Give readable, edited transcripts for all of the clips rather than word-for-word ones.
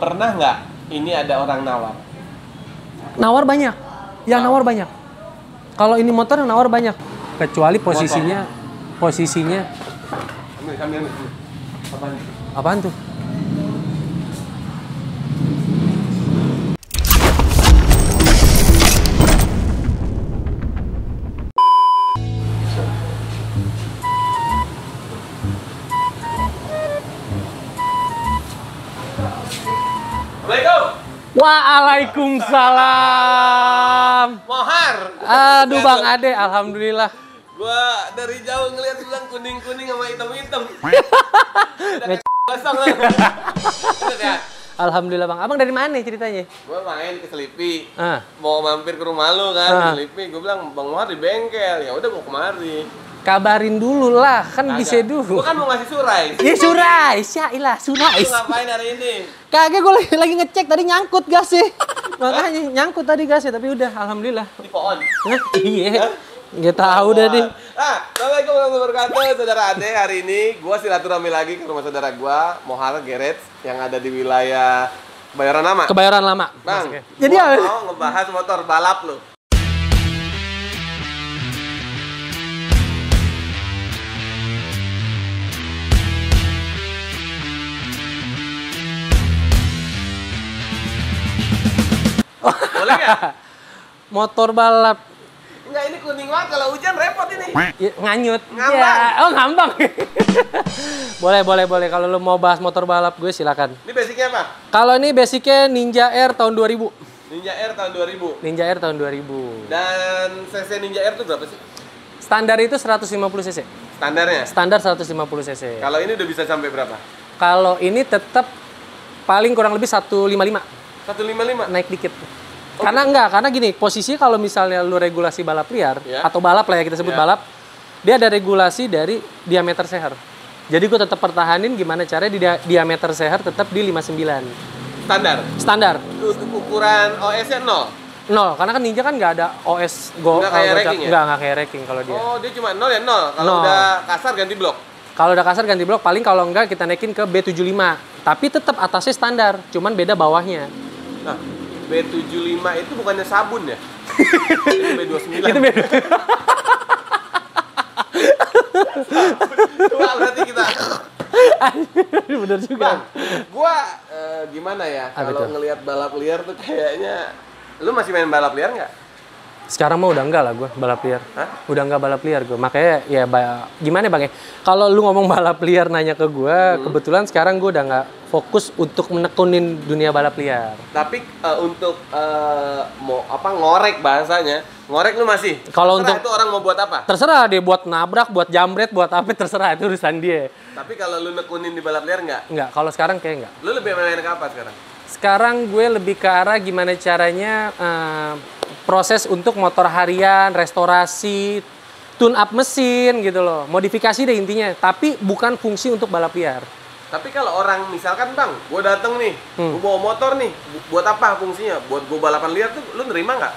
pernah nggak ini ada orang nawar? Nawar banyak. Yang nawar banyak. Kalau ini motor yang nawar banyak. Kecuali posisinya. Ambil. Apaan tuh? Waalaikumsalam. Mohar. Aduh Bang Ade, alhamdulillah. Gua dari jauh ngeliat bilang kuning-kuning sama hitam-hitam. Udah kosong lah. Ya? Alhamdulillah Bang. Abang dari mana ceritanya? Gua main ke Selipi. Ah. Mau mampir ke rumah lu kan, Selipi. Gua bilang, Bang Mohar di bengkel. Ya udah gua kemari. Kabarin dulu lah, kan bisa dulu. Gua kan mau ngasih surai. Iya surai, syailah surai. Lu ngapain hari ini? Kagak, gue lagi ngecek tadi nyangkut gasnya. Makanya nyangkut tadi gasnya, tapi udah alhamdulillah. Di pohon. Iya. Nggak tahu dah deh. Assalamualaikum warahmatullahi wabarakatuh, saudara Ade. Hari ini gua silaturahmi lagi ke rumah saudara gua, Mohar Garage, yang ada di wilayah Kebayoran Lama. Kebayoran Lama. Bang, jadi mau ngebahas motor balap lu. Boleh nggak? Motor balap. Enggak, ini kuning banget. Kalau hujan repot ini. Ya, nganyut. Ngambang. Ya. Oh ngambang. boleh. Kalau lu mau bahas motor balap gue silakan. Ini basicnya apa? Kalau ini basicnya Ninja Air tahun 2000. Ninja Air tahun 2000. Ninja Air tahun 2000. Dan cc Ninja Air itu berapa sih? Standar itu 150 cc. Standarnya? Standar 150 cc. Kalau ini udah bisa sampai berapa? Kalau ini tetap paling kurang lebih 155. 155? Naik dikit. Karena gini, posisinya kalau misalnya lu regulasi balap liar, atau balap lah ya kita sebut balap, dia ada regulasi dari diameter seher. Jadi gue tetap pertahanin gimana caranya di diameter seher tetap di 59. Standar. Ukuran OS-nya 0? 0, karena kan Ninja kan nggak ada OS Go. Nggak kayak Racing ya? Nggak kayak Racing kalau dia. Oh, dia cuma 0 ya 0? Kalau udah kasar ganti blok? Kalau udah kasar ganti blok, paling kalau enggak kita naikin ke B75. Tapi tetap atasnya standar, cuman beda bawahnya. Nah, B75 itu bukannya sabun ya? Itu B29. Itu beda. Tua berarti kita. Bener juga. Bang, gua gimana ya? Kalau ngelihat balap liar tuh kayaknya, lu masih main balap liar nggak? Sekarang mah udah enggak lah gue balap liar. Hah? Udah enggak balap liar gue. Makanya ya gimana Bang ya? Kalau lu ngomong balap liar nanya ke gue, kebetulan sekarang gue udah nggak fokus untuk menekunin dunia balap liar. Tapi untuk mau ngorek bahasanya, ngorek lu masih? Kalau untuk itu orang mau buat apa? Terserah dia buat nabrak, buat jambret, buat apa terserah, itu urusan dia. Tapi kalau lu nekunin di balap liar nggak? Nggak, kalau sekarang kayak nggak. Lu lebih main ke apa sekarang? Sekarang gue lebih ke arah gimana caranya proses untuk motor harian, restorasi, tune up mesin gitu loh. Modifikasi deh intinya, tapi bukan fungsi untuk balap liar. Tapi kalau orang misalkan Bang, gue dateng nih, gue bawa motor nih, buat apa fungsinya? Buat gue balapan liar tuh, lu nerima nggak?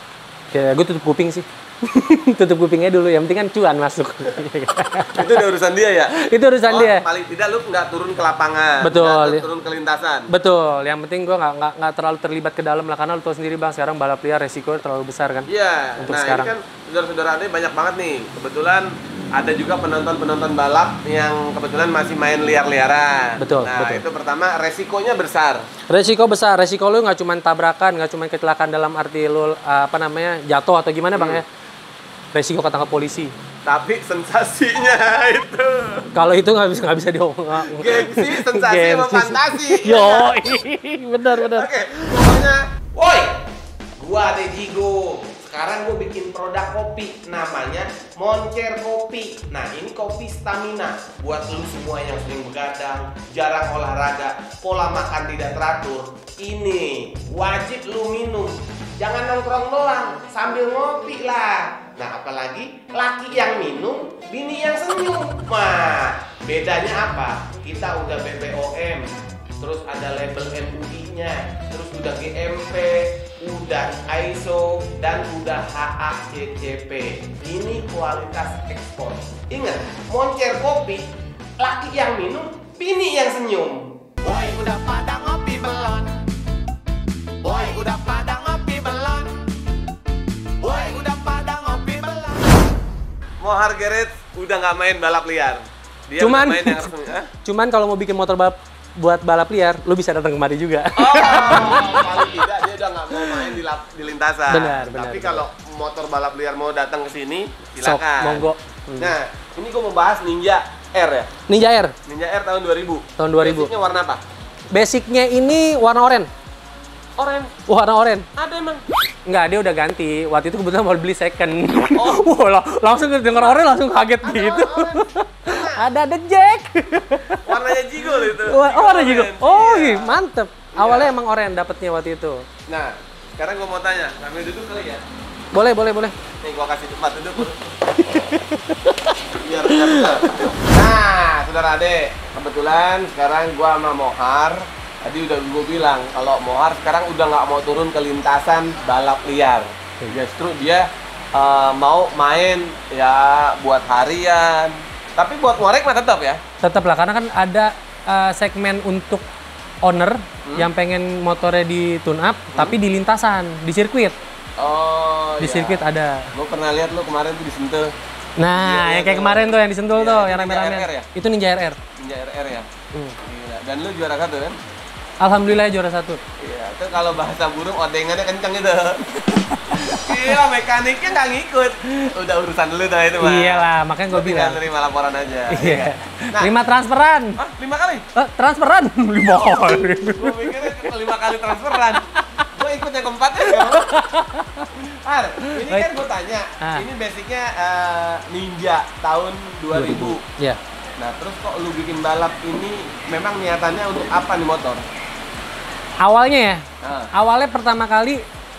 Kayak gue tutup kuping sih. Tutup kupingnya dulu, yang penting kan cuan masuk. Itu udah urusan dia ya? Itu urusan dia. Paling tidak lu nggak turun ke lapangan, betul, nggak turun ke lintasan. Betul, yang penting gue nggak terlalu terlibat ke dalam lah, karena lu tahu sendiri Bang, sekarang balap liar resiko terlalu besar kan. Iya, untuk nah sekarang. Ini kan saudara-saudara Ade banyak banget nih. Kebetulan ada juga penonton-penonton balap yang kebetulan masih main liar-liaran. Betul, nah, betul. Itu pertama resikonya besar. Resiko besar, resiko lu nggak cuma tabrakan, nggak cuma kecelakaan dalam arti lu jatuh atau gimana Bang ya. Resiko ketangkap polisi. Tapi sensasinya itu. Kalau itu nggak bisa diomong. Gengsi, sensasi sama fantasi. Yo, benar. Oke, pokoknya, woi, gua Ade Jigo. Sekarang gue bikin produk kopi, namanya Moncer Kopi. Nah, ini kopi stamina buat lu semua yang sering begadang, jarang olahraga, pola makan tidak teratur. Ini wajib lu minum. Jangan nongkrong doang, sambil ngopi lah. Nah, apalagi laki yang minum, bini yang senyum. Nah, bedanya apa? Kita udah BPOM, terus ada label MUI-nya, terus udah GMP, udah ISO, dan udah HACCP. Ini kualitas ekspor. Ingat, Moncer Kopi, laki yang minum, bini yang senyum. Woi, udah pada ngopi belum? Mohar Garage udah nggak main balap liar. Dia Cuman, main yang resmi. cuman kalau mau bikin motor balap buat balap liar, lu bisa datang kemari juga. Oh, paling tidak dia udah nggak mau main di lintasan. Benar. Tapi kalau motor balap liar mau datang ke sini, Sok, silakan. monggo. Nah, ini gue mau bahas Ninja R ya. Ninja R. Ninja R tahun 2000. Tahun 2000. Basicnya warna apa? Basicnya ini warna oranye. Oranye. Warna oranye. Ada emang. Enggak, dia udah ganti. Waktu itu kebetulan mau beli second. Oh. Wah, langsung denger oranye langsung kaget Ada gitu. oranye. Ada Jack. Warnanya jigol itu. Warna juga. Oh, iya. mantep. Awalnya emang oranye dapetnya waktu itu. Nah, sekarang gue mau tanya, sambil duduk kali ya? Boleh. Nih gue kasih tempat duduk. Biar benar. Nah, saudara Ade, kebetulan sekarang gue sama Mohar. Tadi udah gue bilang kalau Mohar sekarang udah nggak mau turun ke lintasan balap liar. Justru dia mau main ya buat harian. Tapi buat ngorek mah tetap ya. Tetap lah, karena kan ada segmen untuk owner yang pengen motornya di tune up, tapi di lintasan, di sirkuit. Oh, Di iya. sirkuit ada. Gue pernah lihat lu kemarin tuh disentuh. Nah, Iya, yang kayak tuh. kemarin tuh yang disentul Iya, tuh, itu yang Ninja rame-rame. RR ya? Itu Ninja RR. Ninja RR ya. Hmm. Gila. Dan lu juara satu kan? Alhamdulillah juara 1. Iya, itu kalau bahasa burung odengannya kenceng itu. Iya, mekaniknya nggak ngikut. Udah urusan lu dah itu mah. Iyalah, makanya gue Lu tinggal bilang. terima laporan aja. Iya. Nah. 5 transferan. Ah, 5 kali? Transferan 5 kali. Gue mikirnya 5 kali transferan. Gue ikut yang keempat ya. Har, ini Baik. kan gue tanya, Ah. ini basicnya Ninja tahun 2000. Iya. Nah, terus kok lu bikin balap ini memang niatannya untuk apa nih motor? Awalnya ya. Nah. Awalnya pertama kali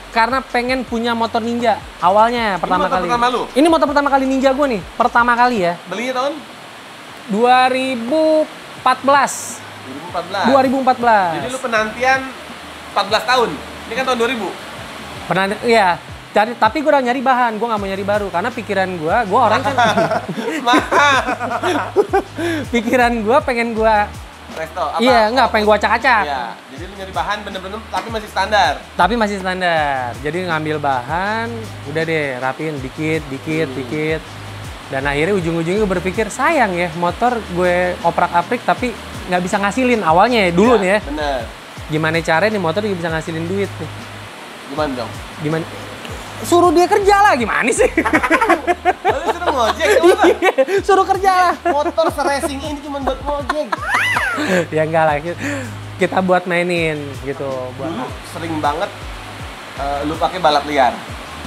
karena pengen punya motor Ninja. Awalnya pertama motor kali. pertama lu? Ini motor pertama kali Ninja gue nih. Pertama kali ya. Belinya tahun 2014. 2014. Jadi lu penantian 14 tahun. Ini kan tahun 2000. Pernah, iya. Tapi gue udah nyari bahan, gue nggak mau nyari baru karena pikiran gue orang kan, pikiran gue pengen gue, Resto apa? iya nggak pengen gue acak-acak, Iya. Jadi lu nyari bahan bener-bener tapi masih standar. tapi masih standar. Jadi ngambil bahan, udah deh rapiin dikit, dan akhirnya ujung-ujungnya gue berpikir sayang ya motor gue oprak-aprik tapi nggak bisa ngasilin awalnya ya, dulu Iya, nih ya. Bener. Gimana caranya nih motor juga bisa ngasilin duit nih? Gimana dong? Gimana? Suruh dia kerja lah, gimana sih? Lalu suruh ngojek gimana? Suruh kerja lah. Motor seracing ini cuma buat ngojek. Ya enggak lah, kita buat mainin gitu. Dulu sering banget lu pakai balap liar.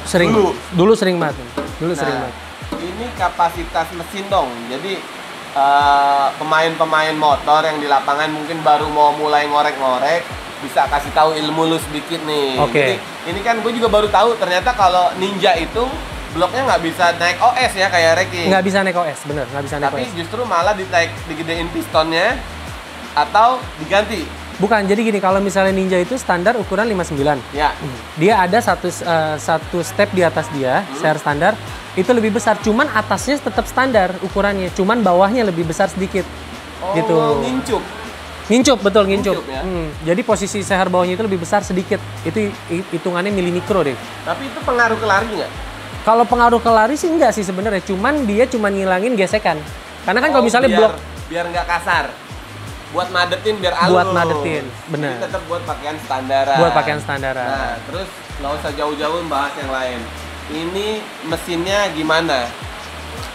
Sering. Dulu. Dulu sering banget. Dulu sering Nah, banget. ini kapasitas mesin dong. Jadi pemain-pemain motor yang di lapangan mungkin baru mau mulai ngorek-ngorek bisa kasih tahu ilmu lu sedikit nih. Oke. Jadi ini kan gue juga baru tahu ternyata kalau Ninja itu bloknya nggak bisa naik OS ya kayak Reki. Nggak bisa naik OS, bener. Nggak bisa naik Tapi OS. justru malah digedein pistonnya atau diganti. Bukan, jadi gini, kalau misalnya Ninja itu standar ukuran 59. Ya. Dia ada satu step di atas dia, share standar, itu lebih besar. Cuman atasnya tetap standar ukurannya, cuman bawahnya lebih besar sedikit. Oh, Gitu. ngincup. Ngincup, betul ngincup. Ngincup, ya? Jadi posisi seher bawahnya itu lebih besar sedikit. Itu hitungannya milimikro deh. Tapi itu pengaruh ke lari nggak? Kalau pengaruh ke lari sih enggak sih sebenarnya, cuman dia cuma ngilangin gesekan. Karena kan kalau misalnya blok biar nggak kasar. Buat madetin biar halus. Buat madetin, benar. Jadi tetap buat pakaian standaran. buat pakaian standaran. Nah, terus nggak usah jauh-jauh bahas yang lain. Ini mesinnya gimana?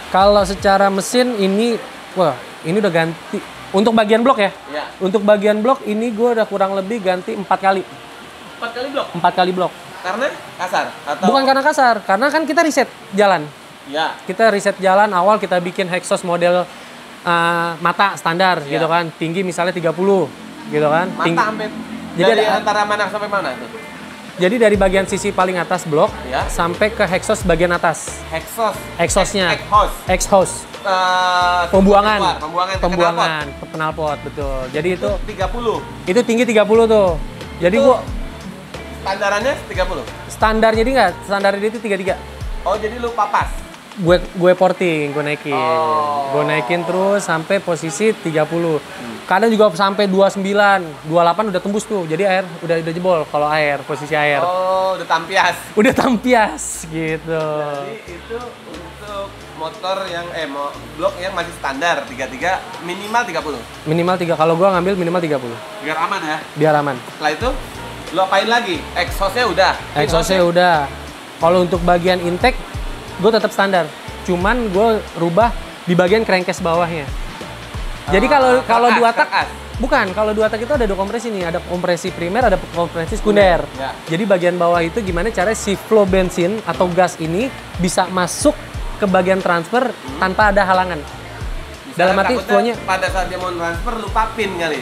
Kalau secara mesin ini, wah ini udah ganti. Untuk bagian blok ya? Ya. Untuk bagian blok ini gue udah kurang lebih ganti 4 kali. 4 kali blok. 4 kali blok. Karena kasar atau? Bukan karena kasar, karena kan kita riset jalan. Ya. Kita riset jalan awal, kita bikin exhaust model mata standar Iya. gitu kan. Tinggi misalnya 30 gitu kan. Mata sampai Jadi dari ada- antara mana sampai mana tuh? Jadi dari bagian sisi paling atas blok Ya. sampai ke exhaust bagian atas. Exhaust. Exhaustnya. Exhaust. Exhaust. Pembuangan. Pembuangan. Pembuangan ke knalpot, betul. Jadi itu 30. itu tinggi 30 tuh. Jadi Itu gua Standarannya 30. standarnya dia enggak, standarnya dia itu 33. Oh, jadi lu papas. Gue porting, gue naikin. Oh. Gue naikin terus sampai posisi 30. Kadang juga sampai 29, 28 udah tembus tuh. Jadi air udah jebol kalau air, posisi air. Oh, udah tampias. Udah tampias gitu. Jadi itu untuk motor yang blok yang masih standar 33 minimal 30. Minimal 3. Kalau gua ngambil minimal 30. Biar aman ya. Biar aman. Setelah itu lo apain lagi? Exhaustnya udah. Exhaustnya udah. Kalau untuk bagian intake gue tetap standar. Cuman gue rubah di bagian crankcase bawahnya. Jadi kalau dua tak bukan, kalau dua tak itu ada 2 kompresi nih, ada kompresi primer, ada kompresi sekunder. Ya. Jadi bagian bawah itu gimana cara si flow bensin atau gas ini bisa masuk ke bagian transfer tanpa ada halangan. Misalnya Dalam arti flow-nya pada saat dia mau transfer lupa pin kali.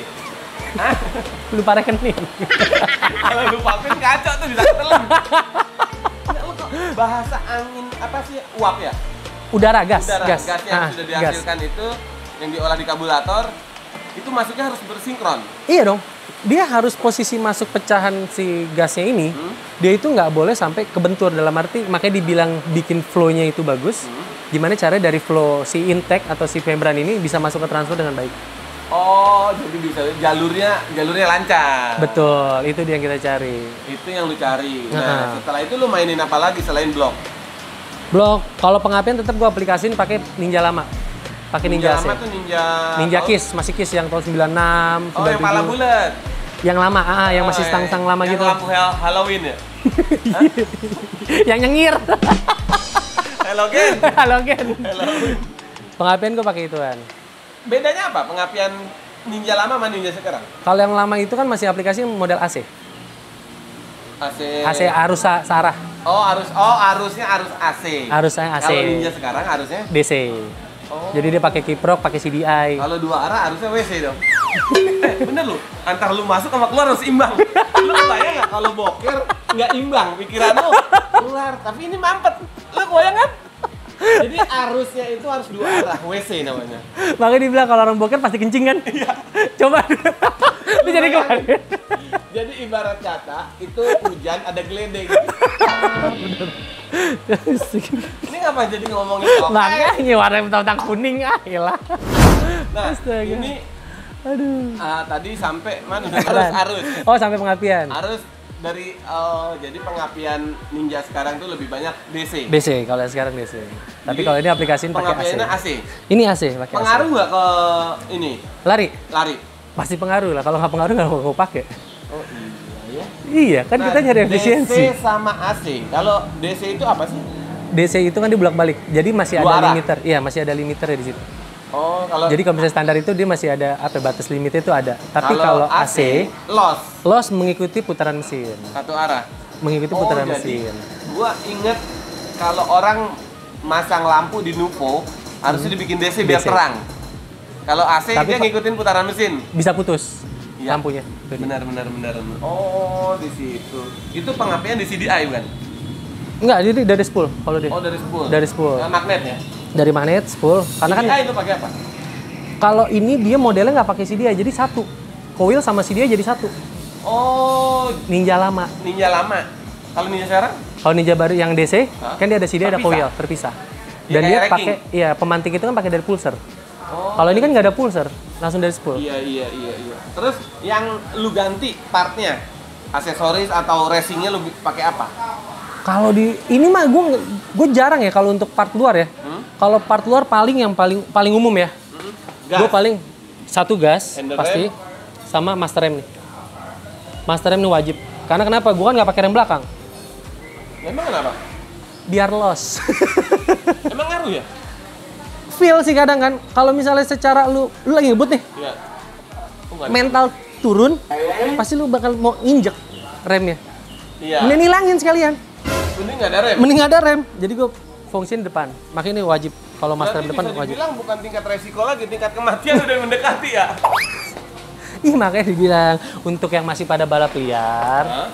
Hah? lupa rekening. Kalau lupa pin kacau tuh bisa ketelan. Bahasa angin apa sih? Uap ya? Udara, gas. Gas yang sudah dihasilkan itu yang diolah di karburator itu masuknya harus bersinkron. Iya dong. Dia harus posisi masuk pecahan si gasnya ini, dia itu nggak boleh sampai kebentur, dalam arti makanya dibilang bikin flow-nya itu bagus. Gimana cara dari flow si intake atau si membran ini bisa masuk ke transfer dengan baik. Oh, jadi bisa jalurnya lancar. Betul, itu dia yang kita cari. Itu yang lu cari. Nah, setelah itu lu mainin apa lagi selain blok? Blok, kalau pengapian tetap gua aplikasiin pakai Ninja lama. Pakai Ninja AC. Lama tuh Ninja Kiss, masih Kiss yang tahun 96, 97. Oh, yang pala bulat. Yang lama, yang masih stang-stang lama yang gitu. Yang lampu Halloween ya? Yang nyengir. Halogen. Halogen. Pengapian gua pakai ituan. Bedanya apa pengapian Ninja lama sama Ninja sekarang? Kalau yang lama itu kan masih aplikasi model AC. AC arus sarah. Arusnya arus AC. Arusnya AC. Kalau Ninja sekarang arusnya DC. Oh. Jadi dia pakai kiprok, pakai CDI. Kalau 2 arah harusnya WC dong. Bener lu, antar lu masuk sama keluar harus imbang. Lu kebayang nggak kalau boker nggak imbang pikiran lu keluar, tapi ini mampet. Lu kebayang kan? Jadi arusnya itu harus 2 arah, WC namanya. Makanya dibilang kalau orang boker pasti kencing kan? Iya. Coba. Itu jadi kemarin. Jadi ibarat kata itu hujan ada geledek. Ini ngapa jadi ngomongin oke? Makanya warna tentang kuning lah. Nah, astaga. ini aduh. Tadi sampai mana? Arus. Oh, sampai pengapian. Arus dari jadi pengapian Ninja sekarang tuh lebih banyak DC. DC kalau sekarang DC. Tapi kalau ini aplikasiin pakai AC. Pengapiannya AC. Ini AC pakai. Pengaruh nggak ke ini? Lari. Pasti pengaruh lah. Kalau nggak pengaruh nggak mau pakai. Oh iya ya. Iya, kan kita nyari efisiensi. DC sama AC. Kalau DC itu apa sih? DC itu kan dibolak-balik. Jadi masih ada arah. limiter. Iya, masih ada limiternya di situ. Oh, kalau jadi kalau misalnya standar itu dia masih ada batas limitnya itu ada. Tapi kalau AC loss mengikuti putaran mesin. Satu arah. Mengikuti putaran jadi, mesin. Gua inget kalau orang masang lampu di Nuvo harusnya dibikin DC biar terang. Kalau AC tapi dia ngikutin putaran mesin. Bisa putus lampunya. Benar. Oh, di situ. Itu pengapian di CDI bukan? Enggak, jadi dari spool kalau dia. Oh, dari spool. Dari spool. Magnet ya? Dari magnet, spool. Karena CDI kan itu pakai apa? Kalau ini dia modelnya nggak pakai CDI, jadi satu. Coil sama CDI jadi satu. Oh, Ninja lama. Kalau Ninja sekarang? Kalau Ninja baru yang DC, kan dia ada CDI, ada coil, terpisah. Dan dia pakai, pemantik itu kan pakai dari pulser. Oh, kalau ini kan nggak ada pulser, langsung dari spool. Iya. Terus yang lu ganti partnya, aksesoris atau racingnya lu pakai apa? Kalau di ini mah gue jarang ya kalau untuk part luar ya. Kalau part luar paling umum ya. Gue paling satu gas pasti sama master rem nih. Master rem nih wajib. Karena kenapa? Gue kan nggak pakai rem belakang. Emang kenapa? Biar loss. Emang ngaruh ya? Feel sih kadang kan. Kalau misalnya secara lu lagi ngebut nih. Iya. Mental turun, pasti lu bakal mau injek remnya. Iya. Mending hilangin sekalian. Mending nggak ada rem. Mending nggak ada rem. Jadi gue fungsiin depan. Makanya ini wajib. Kalau master rem depan bisa wajib. dibilang bukan tingkat resiko lagi, tingkat kematian udah mendekati ya. Ih, makanya dibilang untuk yang masih pada balap liar,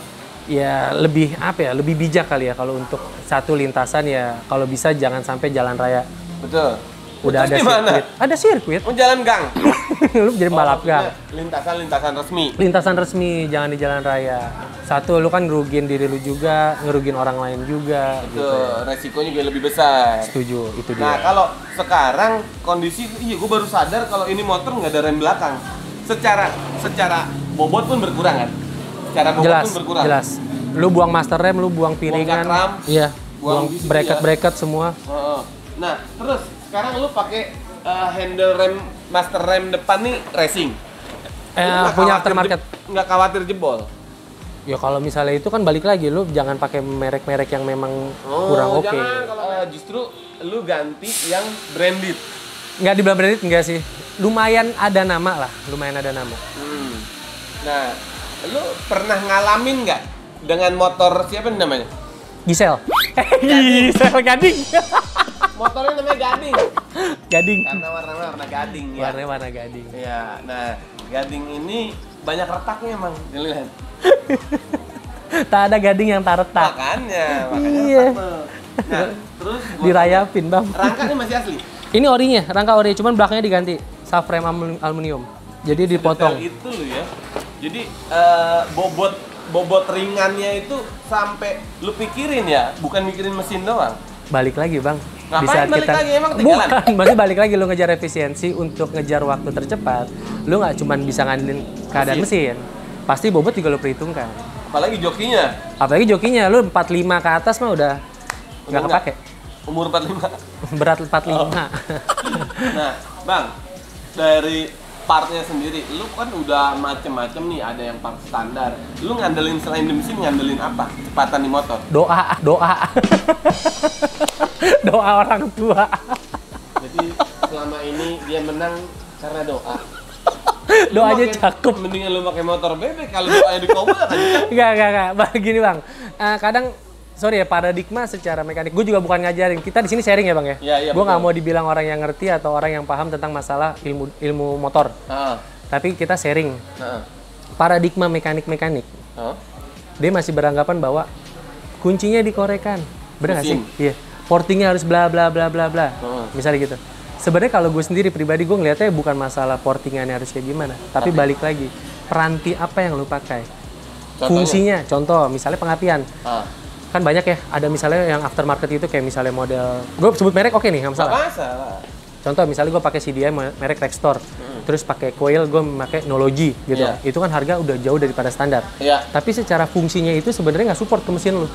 ya lebih lebih bijak kali ya kalau untuk satu lintasan ya kalau bisa jangan sampai jalan raya. Betul. Udah ada sirkuit. Ada sirkuit. Oh, jalan gang. Lu jadi balap gang. Lintasan resmi. Lintasan resmi, jangan di jalan raya. Satu, lu kan ngerugiin diri lu juga, ngerugiin orang lain juga. Betul, gitu. resikonya juga lebih besar. Setuju, itu dia. Nah, kalau sekarang kondisi, gue baru sadar kalau ini motor nggak ada rem belakang. Secara bobot pun berkurang kan? Secara bobot pun berkurang. Jelas. Lu buang master rem, lu buang piringan. Buang cakram. Iya. Buang bracket-bracket semua. Nah, terus sekarang lu pakai handle rem, master rem depan nih racing. Punya aftermarket. Nggak khawatir jebol? Ya kalau misalnya itu kan balik lagi, lu jangan pakai merek-merek yang memang kurang oke. Jangan, kalau justru lu ganti yang branded. Nggak dibilang branded, enggak sih. Lumayan ada nama lah, lumayan ada nama. Nah, lu pernah ngalamin nggak dengan motor siapa namanya? Gisel. Gisel Gading. Motornya namanya Gading. Gading. Karena warna gading ya. Warna gading. Iya, nah gading ini banyak retaknya emang, dilihat. Tak ada gading yang tak retak. Makanya Iya. retak tuh. Nah, terus Dirayapin, Bang. rangkanya masih asli? Ini orinya, rangka ori, cuman belakangnya diganti. Subframe aluminium. Jadi dipotong. Detail itu loh ya. Jadi bobot ringannya itu sampai lu pikirin ya, bukan mikirin mesin doang. Balik lagi, Bang. Ngapain balik lagi? Emang ketinggalan? Bukan, masih balik lagi lu ngejar efisiensi untuk ngejar waktu tercepat. Lu nggak cuman bisa ngandelin keadaan mesin. Pasti bobot juga lu perhitungkan. Apalagi jokinya. Apalagi jokinya, lu 45 ke atas mah udah nggak kepake. Umur 45. Berat 45. Nah, Bang, dari partnya sendiri, lu kan udah macem-macem nih, ada yang part standar. Lu ngandelin selain di mesin, ngandelin apa? Kecepatan di motor? Doa. Doa orang tua. Jadi selama ini dia menang karena doa. Doanya cakep. Mendingan lu pakai motor bebek kalau doanya dikobel kan. Enggak. Gini, Bang. Kadang sorry ya, paradigma secara mekanik. Gue juga bukan ngajarin. Kita di sini sharing ya, Bang ya. Iya, Gue nggak mau dibilang orang yang ngerti atau orang yang paham tentang masalah ilmu motor. Tapi kita sharing. Paradigma mekanik. Dia masih beranggapan bahwa kuncinya dikorekan. Bener nggak sih? Iya. Portingnya harus bla bla bla bla bla. Misalnya gitu. Sebenarnya kalau gue sendiri pribadi, gue ngeliatnya bukan masalah portingannya harus kayak gimana, tapi balik lagi peranti apa yang lu pakai. Contohnya? Fungsinya, contoh misalnya pengapian. Kan banyak ya, ada misalnya yang aftermarket itu kayak misalnya model, gue sebut merek oke nih, nggak masalah. Contoh misalnya gue pakai CDI merek Rextor, terus pakai coil gue pakai Nology gitu. Itu kan harga udah jauh daripada standar. Tapi secara fungsinya itu sebenarnya nggak support ke mesin lu.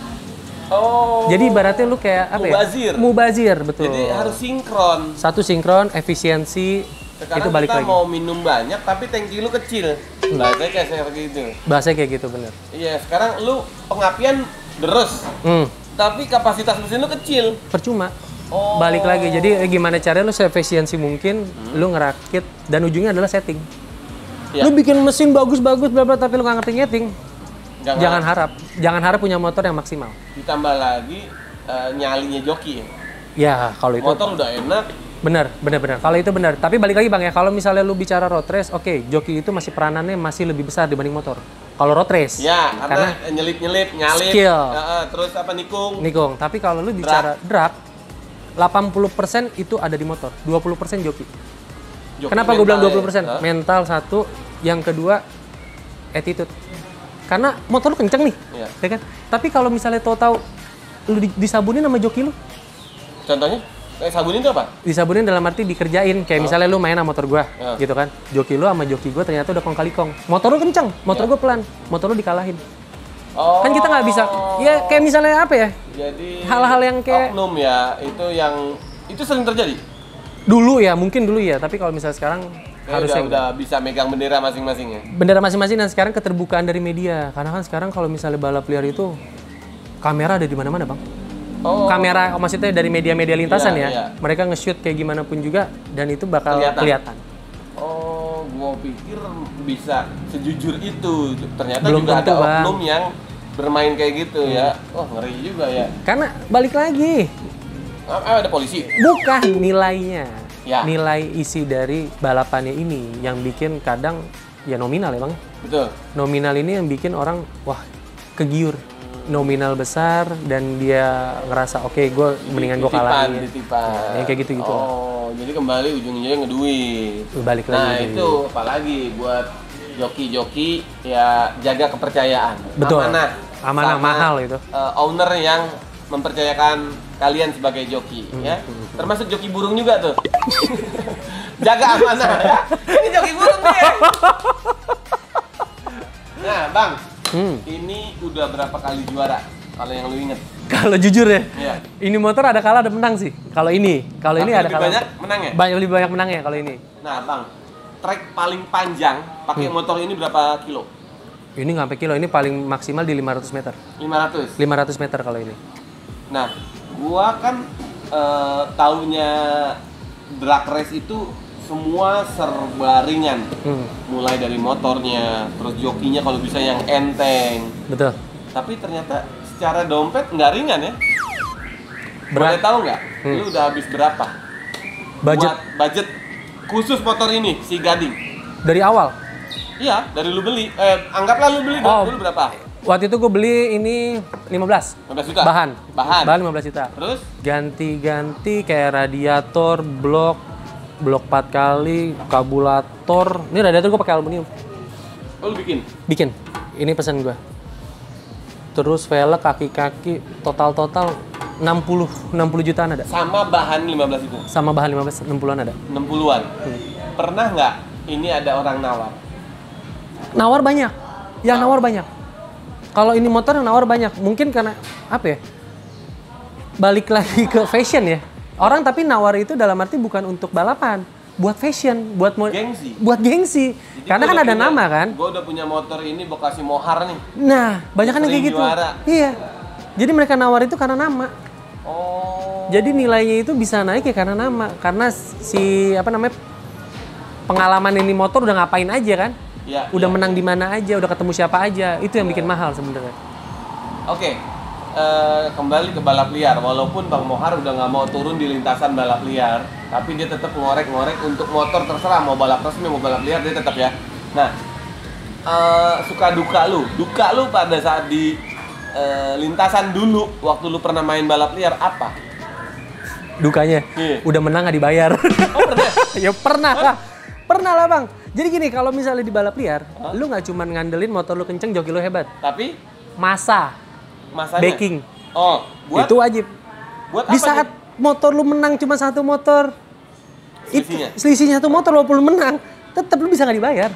Jadi ibaratnya lu kayak apa ya? Mubazir, betul. Jadi harus sinkron. Satu sinkron, efisiensi. Sekarang itu balik kita lagi. mau minum banyak tapi tangki lu kecil. Bahasanya kayak gitu. Bahasanya kayak gitu, bener. Iya, sekarang lu pengapian deres. Tapi kapasitas mesin lu kecil. Percuma. Balik lagi. Jadi gimana caranya lu seefisiensi mungkin, lu ngerakit dan ujungnya adalah setting. Lu bikin mesin bagus-bagus bla bla tapi lu nggak ngerti nyeting. Jangan harap punya motor yang maksimal. Ditambah lagi nyalinya joki. Ya, kalau itu motor udah enak. Bener. Kalau itu bener. Tapi balik lagi, Bang ya, kalau misalnya lu bicara road race, oke, joki itu masih peranannya masih lebih besar dibanding motor. Kalau road race. Ya, karena nyalip, skill. Terus apa nikung. Tapi kalau lu bicara drag, 80% itu ada di motor, 20% joki. Kenapa gue bilang 20%? Mental satu, yang kedua attitude. Karena motor lu kenceng nih, ya kan? Tapi kalau misalnya tahu-tahu lu disabunin sama joki lu. Contohnya? Kayak sabunin itu apa? Disabunin dalam arti dikerjain. Kayak misalnya lu main sama motor gua, gitu kan? Joki lu sama joki gua ternyata udah kong kali kong. Motor lu kenceng, motor gua pelan. Motor lu dikalahin. Kan kita nggak bisa. Ya kayak misalnya apa ya? Jadi hal-hal yang kayak oknum ya, itu sering terjadi. Dulu ya, mungkin dulu ya. Tapi kalau misalnya sekarang harusnya udah bisa megang bendera masing-masing ya. Bendera masing-masing, dan sekarang keterbukaan dari media. Karena kan sekarang kalau misalnya balap liar itu kamera ada di mana-mana, Bang. Kamera maksudnya dari media-media lintasan ya. Mereka nge-shoot kayak gimana pun juga dan itu bakal kelihatan. Gua pikir bisa sejujur itu. Ternyata belum juga tentu, ada oknum yang bermain kayak gitu ya. Ngeri juga ya. Karena balik lagi. Ada polisi? Bukan, nilainya. Nilai isi dari balapannya ini yang bikin kadang ya nominal ya, Bang. Betul. Nominal ini yang bikin orang wah kegiur. Nominal besar dan dia ngerasa oke, gue mendingan gue kalahin. Ditipan. Yang kayak gitu-gitu. Jadi kembali ujung-ujungnya ngeduit. Balik lagi. Nah itu apalagi buat joki-joki ya, jaga kepercayaan. Betul. Amanah mahal itu. Owner yang mempercayakan kalian sebagai joki ya. Termasuk joki burung juga tuh. Jaga amanah ya. Ini joki burung nih ya. Nah, Bang. Ini udah berapa kali juara Kalau yang lu inget? Kalau jujur ya, Iya. ini motor ada kalah ada menang sih. Kalau ini ada lebih kalah. banyak menang ya? Lebih banyak menangnya kalau ini. Nah, Bang, trek paling panjang pakai motor ini berapa kilo? Ini nggak sampai kilo, ini paling maksimal di 500 meter. 500? 500 meter kalau ini. Nah, gua kan taunya drag race itu semua serba ringan. Mulai dari motornya, terus jokinya kalau bisa yang enteng. Betul. Tapi ternyata secara dompet nggak ringan ya? Boleh tahu nggak? Lu udah habis berapa? Budget Buat budget khusus motor ini, si Gading. dari awal. Iya, dari lu beli. Anggaplah lu beli dulu berapa? Waktu itu gue beli ini 15. 15 juta? Bahan 15 juta. Terus? Ganti-ganti kayak radiator, blok 4 kali, karburator. Ini radiator gue pakai aluminium. Oh, lu bikin? Bikin. Ini pesan gue. Terus velg, kaki-kaki, total 60 jutaan ada. Sama bahan 15 itu? Sama bahan 15, 60-an ada. 60-an? Pernah nggak ini ada orang nawar? Nawar banyak. Yang nawar banyak. Kalau ini motor yang nawar banyak. Mungkin karena, apa ya? Balik lagi ke fashion ya. Orang tapi nawar itu dalam arti bukan untuk balapan. Buat fashion, buat gengsi. Buat gengsi. Jadi karena kan ada nama kan. Gue udah punya motor ini Bekasi Mohar nih. Nah, banyak kan kayak gitu. Juara. Iya. Jadi mereka nawar itu karena nama. Oh. Jadi nilainya itu bisa naik ya karena nama. Karena si pengalaman ini motor udah ngapain aja kan? Ya, udah menang di mana aja, udah ketemu siapa aja. Itu yang bikin mahal sebenarnya. Oke. Kembali ke balap liar. Walaupun Bang Mohar udah nggak mau turun di lintasan balap liar, tapi dia tetap ngorek-ngorek untuk motor terserah mau balap resmi mau balap liar dia tetap ya. Nah, suka duka lu pada saat di lintasan dulu waktu lu pernah main balap liar apa? Dukanya, udah menang nggak dibayar. Oh, pernah? Ya pernah lah. Pernah lah Bang. Jadi gini, kalau misalnya di balap liar, lu nggak cuma ngandelin motor lu kenceng, joki lu hebat. Tapi? Masanya? Backing. Oh, buat? Itu wajib. Buat di apa saat motor lu menang cuma satu motor, selisihnya satu motor walaupun lu menang, tetap lu bisa nggak dibayar.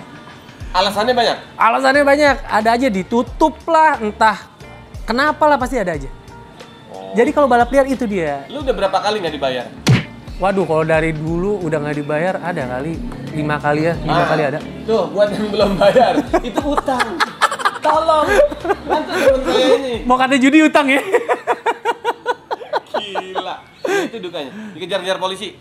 Alasannya banyak? Alasannya banyak. Ada aja ditutup lah, entah kenapa lah pasti ada aja. Oh. Jadi kalau balap liar itu dia. Lu udah berapa kali nggak dibayar? Waduh, kalau dari dulu udah nggak dibayar ada kali 5 kali ya, 5 kali ada. Tuh, buat yang belum bayar, itu utang. Tolong, bantu temen saya ini. Mau kata judi utang ya? Gila, itu dukanya. Dikejar-kejar polisi.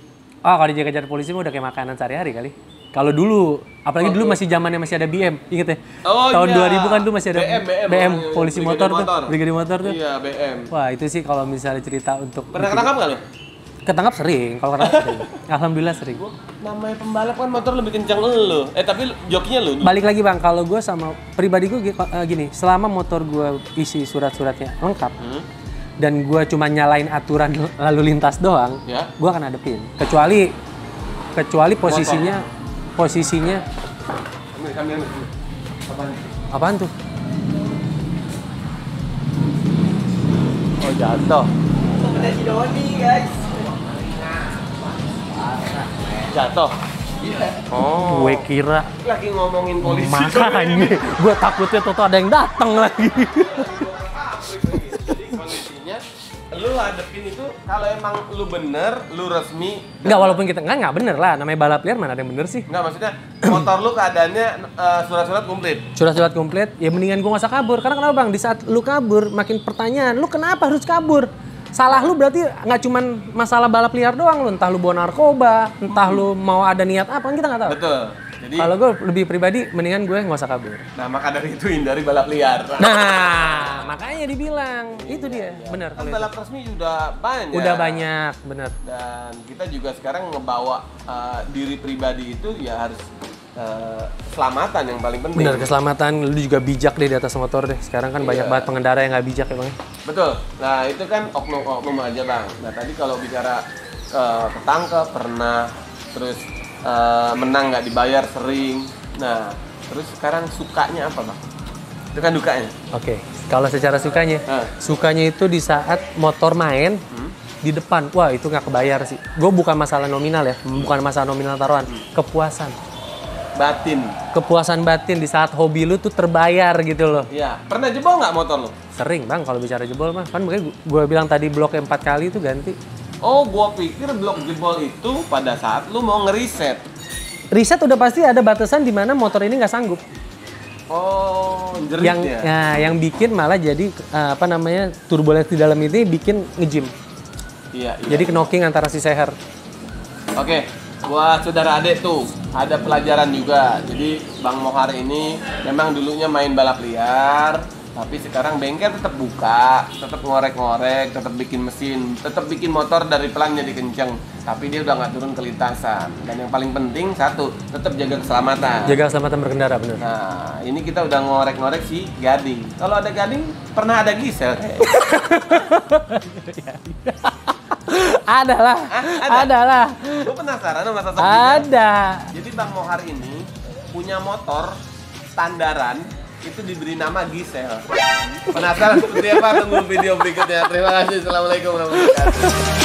Oh, kalau dikejar polisi mah udah kayak makanan sehari-hari kali. Kalau dulu, apalagi dulu masih zamannya masih ada BM, inget ya? Oh, tahun iya. 2000 kan dulu masih ada BM polisi motor tuh, brigade motor tuh. Iya, BM. Wah, itu sih kalau misalnya cerita untuk pernah ketangkap nggak lo? Ketangkap sering, kalau ketangkap sering. Alhamdulillah sering. Namanya pembalap kan motor lebih kencang lo. Tapi jokinya lo. Balik lagi Bang, kalau gue sama pribadi gue gini, selama motor gue isi surat-suratnya lengkap, dan gue cuma nyalain aturan lalu lintas doang, ya? Gue akan hadepin. Kecuali posisinya. Ambil. Apaan tuh? Oh, jatuh. Ada si Doni guys. Jatuh. Oh. Gue kira Lagi ngomongin polisi. makanya gue takutnya tuh ada yang datang lagi. Jadi kondisinya lu hadepin itu kalau emang lu bener, lu resmi. Enggak, walaupun kita enggak bener lah, namanya balap liar mana ada yang bener sih. Enggak, maksudnya motor lu keadaannya surat-surat komplit. Surat-surat komplit, ya mendingan gue nggak usah kabur. Karena kenapa Bang? Di saat lu kabur, makin pertanyaan, lu kenapa harus kabur? Salah lu berarti nggak cuman masalah balap liar doang lu, entah lu bawa narkoba, entah lu mau ada niat apa, kan kita nggak tahu. Betul. Jadi kalau gue lebih pribadi, mendingan gue nggak usah kabur. Nah, maka dari itu hindari balap liar. Nah, makanya dibilang itu dia, benar. Kan balap resmi sudah banyak. Udah banyak, benar. Dan kita juga sekarang ngebawa diri pribadi itu ya harus keselamatan yang paling penting. Benar, keselamatan. Lu juga bijak deh di atas motor deh. Sekarang kan banyak banget pengendara yang nggak bijak ya Bang. Betul. Nah, itu kan oknum-oknum aja Bang. Nah, tadi kalau bicara ketangkep pernah, terus menang nggak dibayar sering. Nah, terus sekarang sukanya apa Bang? Itu kan dukanya. Oke, kalau secara sukanya itu di saat motor main di depan. Wah, itu nggak kebayar sih. Gue bukan masalah nominal ya, bukan masalah nominal taruhan, kepuasan. batin. Kepuasan batin di saat hobi lu tuh terbayar gitu loh. Iya. Pernah jebol nggak motor lu? Sering bang kalau bicara jebol mah. Kan makanya gue bilang tadi bloknya 4 kali itu ganti. Oh, gua pikir blok jebol itu pada saat lu mau ngeriset. Riset udah pasti ada batasan di mana motor ini nggak sanggup. Oh, jerit Yang ya? nah, yang bikin malah jadi apa namanya turbulence di dalam ini bikin ngejim. Iya, iya. Jadi knocking antara si seher. Oke, buat saudara adek tuh ada pelajaran juga. Jadi Bang Mohar ini memang dulunya main balap liar, tapi sekarang bengkel tetap buka, tetap ngorek-ngorek, tetap bikin mesin, tetap bikin motor dari pelan jadi kenceng. Tapi dia udah nggak turun ke lintasan. Dan yang paling penting satu, tetap jaga keselamatan. Jaga keselamatan berkendara bener. Nah, ini kita udah ngorek-ngorek si Gading. Kalau ada Gading, pernah ada Gisel kayak. Ada lah. Ada lah. Gue penasaran sama sosok Ada. Jadi Bang Mohar ini punya motor standaran itu diberi nama Gisel. Penasaran seperti apa? Tunggu video berikutnya. Terima kasih. Assalamualaikum warahmatullahi wabarakatuh.